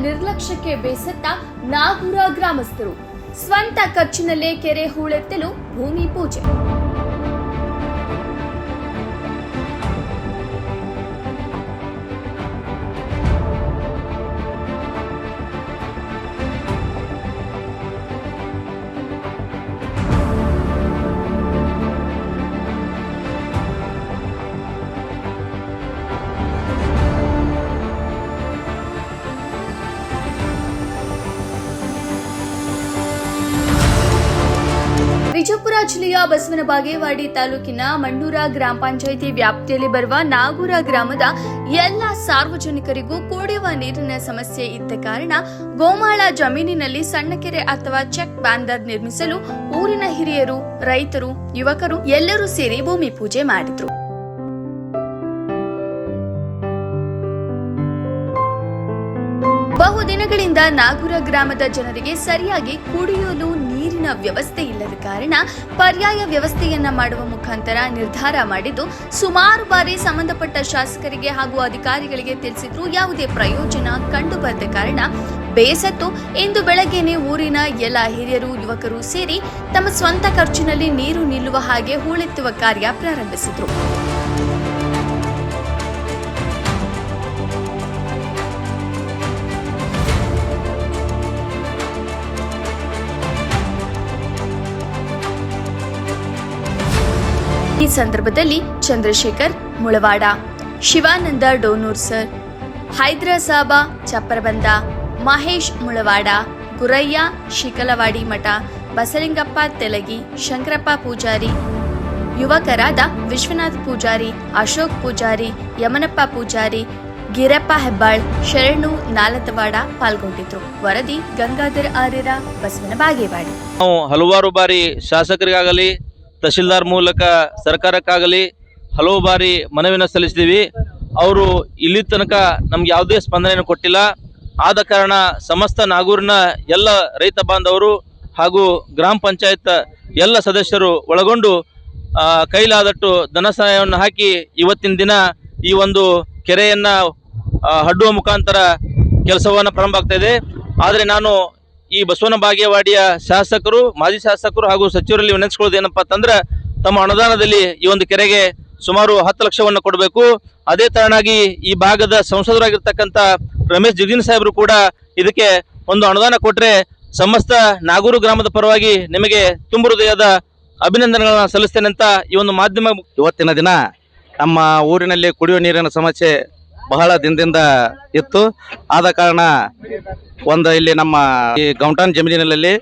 ನಿರ್ಲಕ್ಷ್ಯಕ್ಕೆ ಬೇಸತ್ತ ನಾಗೂರ ಗ್ರಾಮಸ್ಥರು ಸ್ವಂತ ಖರ್ಚಿನಲ್ಲೇ ಕೆರೆ ಹೂಳೆತ್ತಲು ಭೂಮಿ ಪೂಜೆ. ವಿಜಯಪುರ ಜಿಲ್ಲೆಯ ಬಸವನ ಬಾಗೇವಾಡಿ ತಾಲೂಕಿನ ಮಂಡೂರ ಗ್ರಾಮ ಪಂಚಾಯಿತಿ ವ್ಯಾಪ್ತಿಯಲ್ಲಿ ಬರುವ ನಾಗೂರ ಗ್ರಾಮದ ಎಲ್ಲ ಸಾರ್ವಜನಿಕರಿಗೂ ಕುಡಿಯುವ ನೀರಿನ ಸಮಸ್ಯೆ ಇದ್ದ ಕಾರಣ ಗೋಮಾಳ ಜಮೀನಿನಲ್ಲಿ ಸಣ್ಣ ಕೆರೆ ಅಥವಾ ಚೆಕ್ ಬ್ಯಾನರ್ ನಿರ್ಮಿಸಲು ಊರಿನ ಹಿರಿಯರು, ರೈತರು, ಯುವಕರು ಎಲ್ಲರೂ ಸೇರಿ ಭೂಮಿ ಪೂಜೆ ಮಾಡಿದ್ರು. ಬಹುದಿನಗಳಿಂದ ನಾಗೂರ ಗ್ರಾಮದ ಜನರಿಗೆ ಸರಿಯಾಗಿ ಕುಡಿಯಲು ನೀರಿನ ವ್ಯವಸ್ಥೆ ಇಲ್ಲದ ಕಾರಣ ಪರ್ಯಾಯ ವ್ಯವಸ್ಥೆಯನ್ನ ಮಾಡುವ ಮುಖಾಂತರ ನಿರ್ಧಾರ ಮಾಡಿದ್ದು ಸುಮಾರು ಬಾರಿ ಸಂಬಂಧಪಟ್ಟ ಶಾಸಕರಿಗೆ ಹಾಗೂ ಅಧಿಕಾರಿಗಳಿಗೆ ತಿಳಿಸಿದ್ರೂ ಯಾವುದೇ ಪ್ರಯೋಜನ ಕಂಡುಬರದ ಕಾರಣ ಬೇಸತ್ತು ಇಂದು ಬೆಳಗ್ಗೆನೆ ಊರಿನ ಎಲ್ಲ ಹಿರಿಯರು, ಯುವಕರು ಸೇರಿ ತಮ್ಮ ಸ್ವಂತ ಖರ್ಚಿನಲ್ಲಿ ನೀರು ನಿಲ್ಲುವ ಹಾಗೆ ಹೂಳೆತ್ತುವ ಕಾರ್ಯ ಪ್ರಾರಂಭಿಸಿದ್ರು. ಈ ಸಂದರ್ಭದಲ್ಲಿ ಚಂದ್ರಶೇಖರ್ ಮುಳವಾಡ, ಶಿವಾನಂದ ಡೋನೂರ್ ಸರ್, ಹೈದ್ರಸಾಬ ಚಪ್ಪರಬಂದ, ಮಹೇಶ್ ಮುಳವಾಡ, ಗುರಯ್ಯ ಶಿಕಲವಾಡಿ ಮಠ, ಬಸಲಿಂಗಪ್ಪ ತೆಲಗಿ, ಶಂಕರಪ್ಪ ಪೂಜಾರಿ, ಯುವಕರಾದ ವಿಶ್ವನಾಥ್ ಪೂಜಾರಿ, ಅಶೋಕ್ ಪೂಜಾರಿ, ಯಮನಪ್ಪ ಪೂಜಾರಿ, ಗಿರಪ್ಪ ಹೆಬ್ಬಾಳ್, ಶರಣು ನಾಲತವಾಡ ಪಾಲ್ಗೊಂಡಿದ್ರು. ವರದಿ ಗಂಗಾಧರ್ ಆರ್ಯರ, ಬಸವನ ಬಾಗೇವಾಡಿ. ನಾವು ಹಲವಾರು ಬಾರಿ ಶಾಸಕರಿಗಾಗಲಿ ತಹಶೀಲ್ದಾರ್ ಮೂಲಕ ಸರ್ಕಾರಕ್ಕಾಗಲಿ ಹಲವು ಬಾರಿ ಮನವಿನ ಸಲ್ಲಿಸಿದ್ದೀವಿ. ಅವರು ಇಲ್ಲಿ ತನಕ ನಮ್ಗೆ ಯಾವುದೇ ಸ್ಪಂದನೆಯನ್ನು ಕೊಟ್ಟಿಲ್ಲ. ಆದ ಕಾರಣ ಸಮಸ್ತ ನಾಗೂರಿನ ಎಲ್ಲ ರೈತ ಬಾಂಧವರು ಹಾಗೂ ಗ್ರಾಮ ಪಂಚಾಯತ್ ಎಲ್ಲ ಸದಸ್ಯರು ಒಳಗೊಂಡು ಕೈಲಾದಟ್ಟು ಧನ ಸಹಾಯವನ್ನು ಹಾಕಿ ಇವತ್ತಿನ ದಿನ ಈ ಒಂದು ಕೆರೆಯನ್ನು ಹಡ್ಡುವ ಮುಖಾಂತರ ಕೆಲಸವನ್ನು ಪ್ರಾರಂಭ ಆಗ್ತಾ ಇದೆ. ಆದರೆ ನಾನು ಈ ಬಸವನ ಬಾಗೇವಾಡಿಯ ಶಾಸಕರು, ಮಾಜಿ ಶಾಸಕರು ಹಾಗೂ ಸಚಿವರಲ್ಲಿ ವಿನಂತಿಸಿಕೊಳ್ಳೋದು ಏನಪ್ಪಾ ಅಂತಂದ್ರೆ, ತಮ್ಮ ಅನುದಾನದಲ್ಲಿ ಈ ಒಂದು ಕೆರೆಗೆ ಸುಮಾರು 10 ಲಕ್ಷವನ್ನು ಕೊಡಬೇಕು. ಅದೇ ತರನಾಗಿ ಈ ಭಾಗದ ಸಂಸದರಾಗಿರ್ತಕ್ಕಂಥ ರಮೇಶ್ ಜಿಗಜಿನ್ ಸಾಹೇಬರು ಕೂಡ ಇದಕ್ಕೆ ಒಂದು ಅನುದಾನ ಕೊಟ್ಟರೆ ಸಮಸ್ತ ನಾಗೂರು ಗ್ರಾಮದ ಪರವಾಗಿ ನಿಮಗೆ ತುಂಬ ಹೃದಯದ ಅಭಿನಂದನೆಗಳನ್ನ ಸಲ್ಲಿಸ್ತೇನೆ ಅಂತ ಈ ಒಂದು ಮಾಧ್ಯಮ. ಇವತ್ತಿನ ದಿನ ನಮ್ಮ ಊರಿನಲ್ಲಿ ಕುಡಿಯುವ ನೀರಿನ ಸಮಸ್ಯೆ ಬಹಳ ದಿನದಿಂದ ಇತ್ತು. ಆದ ಕಾರಣ ಇಲ್ಲಿ ನಮ್ಮ ಈ ಗೌಂಟಾನ್ ಜಮೀನಿನಲ್ಲಿ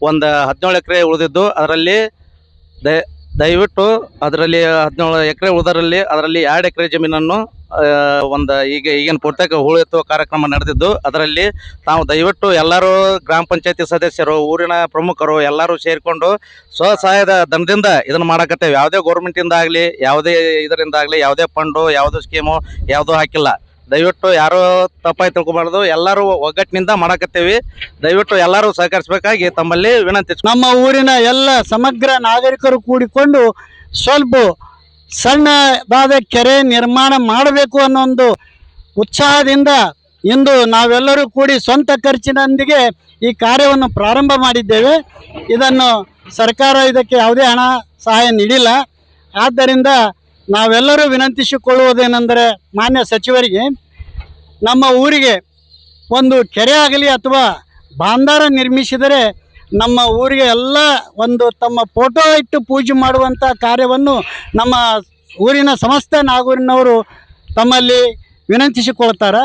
ಒಂದು 17 ಎಕರೆ ಉಳಿದಿದ್ದು, ಅದರಲ್ಲಿ ದಯವಿಟ್ಟು ಅದರಲ್ಲಿ 17 ಎಕರೆ ಉಳಿದರಲ್ಲಿ ಅದರಲ್ಲಿ 2 ಎಕರೆ ಜಮೀನನ್ನು ಈಗಿನ ಪೂರ್ತಕ ಹೂಳೆತ್ತುವ ಕಾರ್ಯಕ್ರಮ ನಡೆದಿದ್ದು, ಅದರಲ್ಲಿ ನಾವು ದಯವಿಟ್ಟು ಎಲ್ಲರೂ ಗ್ರಾಮ ಪಂಚಾಯತಿ ಸದಸ್ಯರು, ಊರಿನ ಪ್ರಮುಖರು ಎಲ್ಲರೂ ಸೇರಿಕೊಂಡು ಸ್ವಸಹಾಯದ ಧನದಿಂದ ಇದನ್ನು ಮಾಡಕತ್ತೇವೆ. ಯಾವುದೇ ಗೌರ್ಮೆಂಟಿಂದ ಆಗಲಿ, ಯಾವುದೇ ಇದರಿಂದ ಆಗಲಿ, ಯಾವುದೇ ಫಂಡು, ಯಾವುದೇ ಸ್ಕೀಮು ಯಾವುದೂ ಹಾಕಿಲ್ಲ. ದಯವಿಟ್ಟು ಯಾರು ತಪ್ಪಾಗಿ ತಿಳ್ಕೊಬಾರ್ದು, ಎಲ್ಲರೂ ಒಗ್ಗಟ್ಟಿನಿಂದ ಮಾಡಕತ್ತೇವೆ. ದಯವಿಟ್ಟು ಎಲ್ಲರೂ ಸಹಕರಿಸಬೇಕಾಗಿ ತಮ್ಮಲ್ಲಿ ವಿನಂತಿ. ನಮ್ಮ ಊರಿನ ಎಲ್ಲ ಸಮಗ್ರ ನಾಗರಿಕರು ಕೂಡಿಕೊಂಡು ಸ್ವಲ್ಪ ಸಣ್ಣದಾದ ಕೆರೆ ನಿರ್ಮಾಣ ಮಾಡಬೇಕು ಅನ್ನೋ ಒಂದು ಉತ್ಸಾಹದಿಂದ ಇಂದು ನಾವೆಲ್ಲರೂ ಕೂಡಿ ಸ್ವಂತ ಖರ್ಚಿನೊಂದಿಗೆ ಈ ಕಾರ್ಯವನ್ನು ಪ್ರಾರಂಭ ಮಾಡಿದ್ದೇವೆ. ಇದನ್ನು ಸರ್ಕಾರ ಇದಕ್ಕೆ ಯಾವುದೇ ಹಣ ಸಹಾಯ ನೀಡಿಲ್ಲ. ಆದ್ದರಿಂದ ನಾವೆಲ್ಲರೂ ವಿನಂತಿಸಿಕೊಳ್ಳುವುದೇನೆಂದರೆ, ಮಾನ್ಯ ಸಚಿವರಿಗೆ ನಮ್ಮ ಊರಿಗೆ ಒಂದು ಕೆರೆ ಆಗಲಿ ಅಥವಾ ಬಾಂದಾರ ನಿರ್ಮಿಸಿದರೆ ನಮ್ಮ ಊರಿಗೆ ಎಲ್ಲ ಒಂದು ತಮ್ಮ ಫೋಟೋ ಇಟ್ಟು ಪೂಜೆ ಮಾಡುವಂಥ ಕಾರ್ಯವನ್ನು ನಮ್ಮ ಊರಿನ ಸಮಸ್ತ ನಾಗೂರಿನವರು ತಮ್ಮಲ್ಲಿ ವಿನಂತಿಸಿಕೊಳ್ತಾರೆ.